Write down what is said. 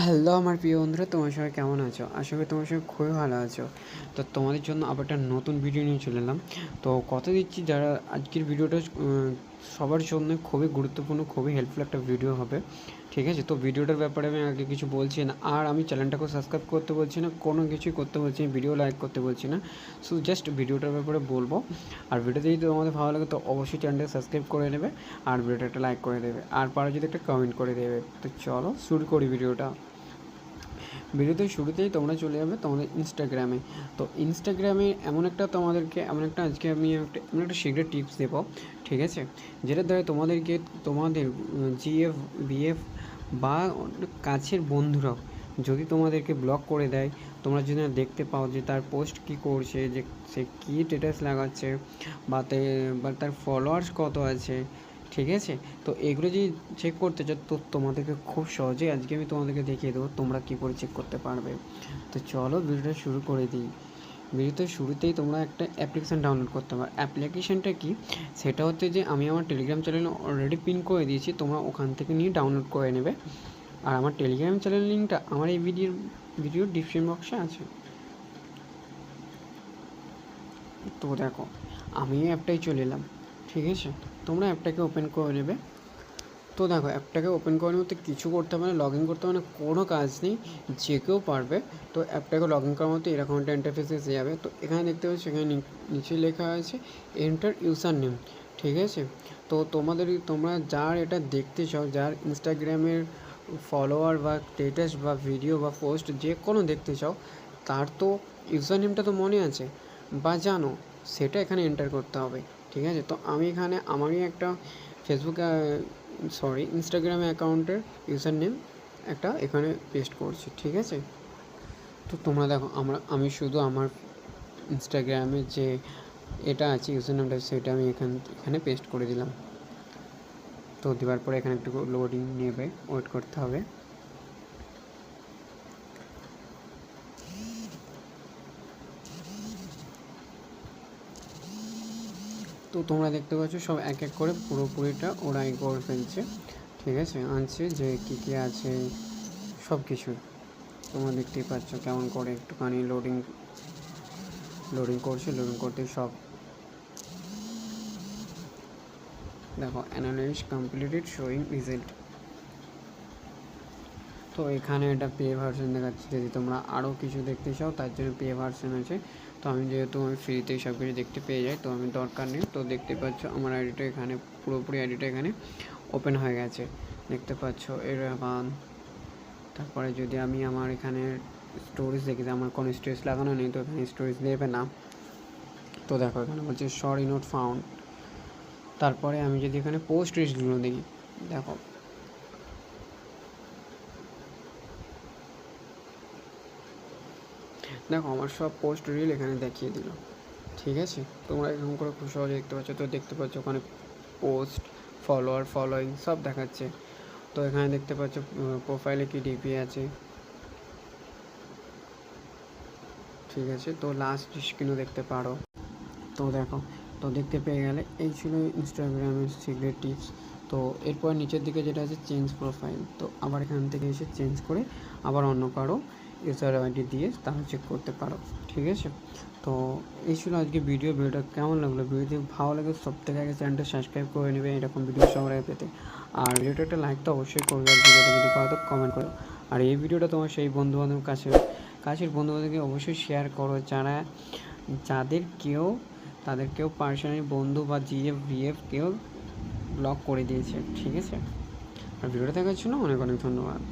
Hello আমার প্রিয় বন্ধুরা, তোমার সবাই কেমন আছো? আশা করি তোমার সবাই খুবই ভালো আছো। তো তোমাদের জন্য আবার একটা নতুন ভিডিও নিয়ে চলে এলাম। তো কথা দিচ্ছি, যারা আজকের ভিডিওটা সবার জন্য খুবই গুরুত্বপূর্ণ, খুবই হেল্পফুল একটা ভিডিও হবে, ঠিক আছে? তো ভিডিওটার ব্যাপারে আমি আগে কিছু বলছি না, আর আমি চ্যানেলটাকে সাবস্ক্রাইব করতে বলছি না, কোনো কিছুই করতে বলছি না, ভিডিও লাইক করতে বলছি না, শুধু জাস্ট ভিডিওটার ব্যাপারে বলবো। আর ভিডিওতে যদি তোমাদের ভালো লাগে তো অবশ্যই চ্যানেলটাকে সাবস্ক্রাইব করে নেবে, আর ভিডিওটা একটা লাইক করে দেবে, আর পারো যদি একটা কমেন্ট করে দেবে। তো চলো শুরু করি ভিডিওটা। ভিডিওতে শুরুতেই তোমরা চলে যাবে তোমাদের ইনস্টাগ্রামে। তো ইনস্টাগ্রামে এমন একটা আজকে আমি এমন একটা সিক্রেট টিপস দেবো, ঠিক আছে? যেটার দ্বারা তোমাদের জিএফ বিএফ বা কাছের বন্ধুরাও যদি তোমাদেরকে ব্লক করে দেয়, তোমরা যদি না দেখতে পাও যে তার পোস্ট কী করছে, যে সে কী স্ট্যাটাস লাগাচ্ছে, বা তার ফলোয়ার্স কত আছে, ঠিক আছে? তো এগুলো যদি চেক করতে চাও তো তোমাদেরকে খুব সহজেই আজকে আমি তোমাদেরকে দেখিয়ে দেবো তোমরা কী করে চেক করতে পারবে। তো চলো ভিডিওটা শুরু করে দিই। ভিডিওতে শুরুতেই তোমরা একটা অ্যাপ্লিকেশান ডাউনলোড করতে পারো। অ্যাপ্লিকেশানটা কি? সেটা হচ্ছে যে আমি আমার টেলিগ্রাম চ্যানেলে অলরেডি পিন করে দিয়েছি, তোমরা ওখান থেকে নিয়ে ডাউনলোড করে নেবে। আর আমার টেলিগ্রাম চ্যানেল লিঙ্কটা আমার এই ভিডিওর ডিসক্রিপশন বক্সে আছে। তো দেখো, আমি অ্যাপটাই চলে এলাম, ঠিক আছে? তোমরা অ্যাপটাকে ওপেন করে নেবে। তো দেখো, অ্যাপটাকে ওপেন করার মধ্যে কিছু করতে হবে না, লগ ইন করতে হবে না, কোনো কাজ নেই, যে কেউ পারবে। তো অ্যাপটাকে লগ ইন করার মধ্যে এরকম একটা ইন্টারফেস এসে যাবে। তো এখানে দেখতে পাচ্ছি, এখানে নিচে লেখা আছে এন্টার ইউজার নেম, ঠিক আছে? তো তোমরা যার এটা দেখতে চাও, যার ইনস্টাগ্রামের ফলোয়ার বা স্টেটাস বা ভিডিও বা পোস্ট যে কোনো দেখতে চাও, তার তো ইউজার নেমটা তো মনে আছে বা জানো, সেটা এখানে এন্টার করতে হবে, ঠিক আছে? তো আমি এখানে আমারই একটা ইনস্টাগ্রাম অ্যাকাউন্টের ইউজার নেম একটা এখানে পেস্ট করছি, ঠিক আছে? তো তোমরা দেখো, আমি শুধু আমার ইনস্টাগ্রামে যে এটা আছে ইউজার নেমটা, সেটা আমি এখানে পেস্ট করে দিলাম। তো দেওয়ার পরে এখানে একটু লোডিং নেবে, ওয়েট করতে হবে। তো তোমরা দেখতে পাচ্ছ সব এক এক করে পুরোপুরিটা ওরাই করে ফেলছে, ঠিক আছে? আনছে যে কী কী আছে সব কিছু তোমরা দেখতেই পাচ্ছ কেমন করে একটুখানি লোডিং করতে সব দেখো, অ্যানালাইজ কমপ্লিটেড শোয়িং রেজাল্ট। তো এখানে এটা পে ভার্সন দেখাচ্ছে, যদি তোমরা আরও কিছু দেখতে চাও তার জন্য পে ভার্সন আছে। তো আমি যেহেতু ফ্রিতেই সব কিছু দেখতে পেয়ে যাই, তো আমি দরকার নেই। তো দেখতে পাচ্ছ আমার আইডিটা এখানে পুরোপুরি আইডিটা এখানে ওপেন হয়ে গেছে, দেখতে পাচ্ছ এরকম। তারপরে যদি আমি আমার এখানে স্টোরেজ দেখি, আমার কোনো স্টোরেজ লাগানো নেই, তো এখানে স্টোরেজ দেবে না। তো দেখো এখানে বলছে সরি নোট ফাউন্ড। তারপরে আমি যদি এখানে পোস্ট রিলসগুলো দেখি, দেখো আমার সব পোস্ট রিল এখানে দেখিয়ে দিল, ঠিক আছে? তোমরা এরকম করে খুব সহজে দেখতে পাচ্ছ। তো দেখতে পাচ্ছ ওখানে পোস্ট, ফলোয়ার, ফলোয়িং সব দেখাচ্ছে। তো এখানে দেখতে পাচ্ছ প্রোফাইলে কি ডিপি আছে, ঠিক আছে? তো লাস্ট স্ক্রিনও দেখতে পারো। তো দেখো, তো দেখতে পেয়ে গেলে এই ছিল ইনস্টাগ্রামের সিক্রেট টিপস। তো এরপর নিচের দিকে যেটা আছে চেঞ্জ প্রোফাইল, তো আবার এখান থেকে এসে চেঞ্জ করে আবার অন্য কারো ইউজার আইডি দিয়ে তারা চেক করতে পারো, ঠিক আছে? তো এই ছিল আজকে ভিডিওটা কেমন লাগলো? ভিডিও ভালো লাগে সব থেকে আগে চ্যানেলটা সাবস্ক্রাইব করে নেবে এরকম ভিডিও সবার আগে পেতে। আর ভিডিওটা একটা লাইক তো অবশ্যই করবে, আর ভিডিওটা যদি পারো তো কমেন্ট করো। আর এই ভিডিওটা তোমার সেই বন্ধুবান্ধব কাছের বন্ধুবান্ধবকে অবশ্যই শেয়ার করো, তাদেরকেও পার্সোনালি বন্ধু বা বিএফ কেউ ব্লক করে দিয়েছে, ঠিক আছে? আর ভিডিওটা দেখার জন্য অনেক অনেক ধন্যবাদ।